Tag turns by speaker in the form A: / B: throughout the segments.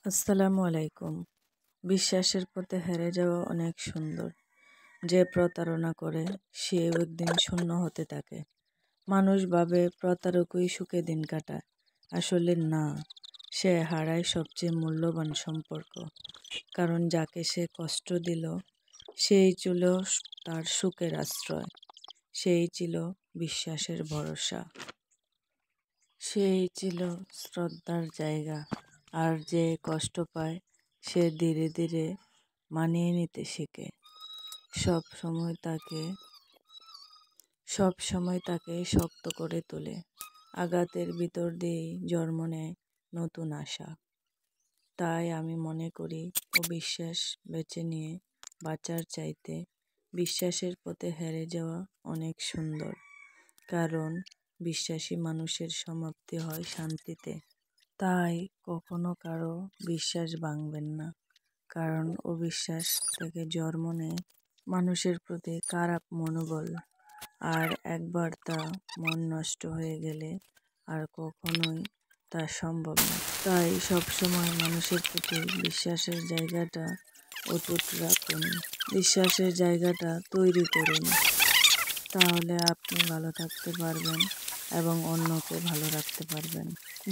A: আসসালামু আলাইকুম। বিশ্বাসের পথে হেরে যাওয়া অনেক সুন্দর। যে প্রতারণা করে সেও একদিন শূন্য হতে থাকে। মানুষ ভাবে প্রতারকই সুখে দিন কাটায়। আসলে না, সে হারায় সবচেয়ে মূল্যবান সম্পর্ক। কারণ যাকে সে কষ্ট দিল সেই ছিল তার সুখের আশ্রয়, সেই ছিল বিশ্বাসের ভরসা, সেই ছিল শ্রদ্ধার জায়গা। আর যে কষ্ট পায় সে ধীরে ধীরে মানিয়ে নিতে শেখে। সব সময় তাকে শক্ত করে তোলে। আঘাতের ভিতর দিয়েই জন্ম নেয় নতুন আশা। তাই আমি মনে করি অবিশ্বাস বেছে নিয়ে বাঁচার চাইতে বিশ্বাসের পথে হেরে যাওয়া অনেক সুন্দর। কারণ বিশ্বাসী মানুষের সমাপ্তি হয় শান্তিতে। তাই কখনো কারো বিশ্বাস ভাঙবেন না, কারণ অবিশ্বাস থেকে জন্ম নেয় মানুষের প্রতি খারাপ মনোবল। আর একবার তা মন নষ্ট হয়ে গেলে আর কখনোই তা সম্ভব না। তাই সবসময় মানুষের প্রতি বিশ্বাসের জায়গাটা অটুট রাখুন, বিশ্বাসের জায়গাটা তৈরি করুন। তাহলে আপনি ভালো থাকতে পারবেন এবং অন্যকে ভালো রাখতে পারবেন।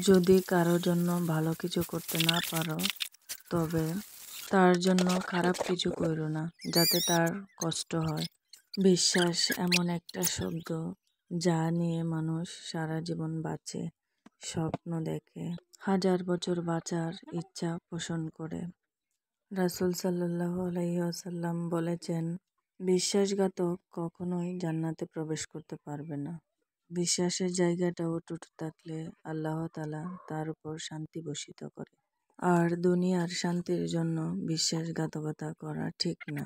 A: যদি কারোর জন্য ভালো কিছু করতে না পারো, তবে তার জন্য খারাপ কিছু করো না, যাতে তার কষ্ট হয়। বিশ্বাস এমন একটা শব্দ যা নিয়ে মানুষ সারা জীবন বাঁচে, স্বপ্ন দেখে, হাজার বছর বাঁচার ইচ্ছা পোষণ করে। রাসূল সাল্লাল্লাহু আলাইহি ওয়াসাল্লাম বলেছেন, বিশ্বাসঘাতক কখনোই জান্নাতে প্রবেশ করতে পারবে না। বিশ্বাসের জায়গাটা অটুট থাকলে আল্লাহ তাআলা তার উপর শান্তি বর্ষিত করে। আর দুনিয়ার শান্তির জন্য বিশ্বাসঘাতকতা করা ঠিক না।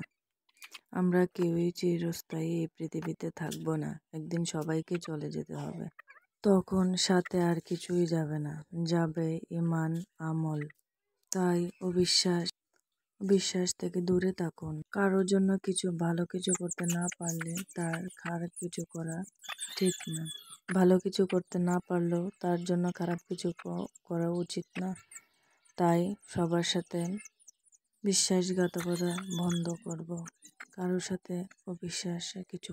A: আমরা কেউই চিরস্থায়ী এই পৃথিবীতে থাকবো না। একদিন সবাইকে চলে যেতে হবে। তখন সাথে আর কিছুই যাবে না, যাবে ঈমান, আমল। তাই বিশ্বাস থেকে দূরে থাকুন। কারোর জন্য ভালো কিছু করতে না পারলে তার খারাপ কিছু করা ঠিক না। ভালো কিছু করতে না পারলেও তার জন্য খারাপ কিছু করা উচিত না। তাই সবার সাথে বিশ্বাসঘাতকতা বন্ধ করব। কারোর সাথে অবিশ্বাসে কিছু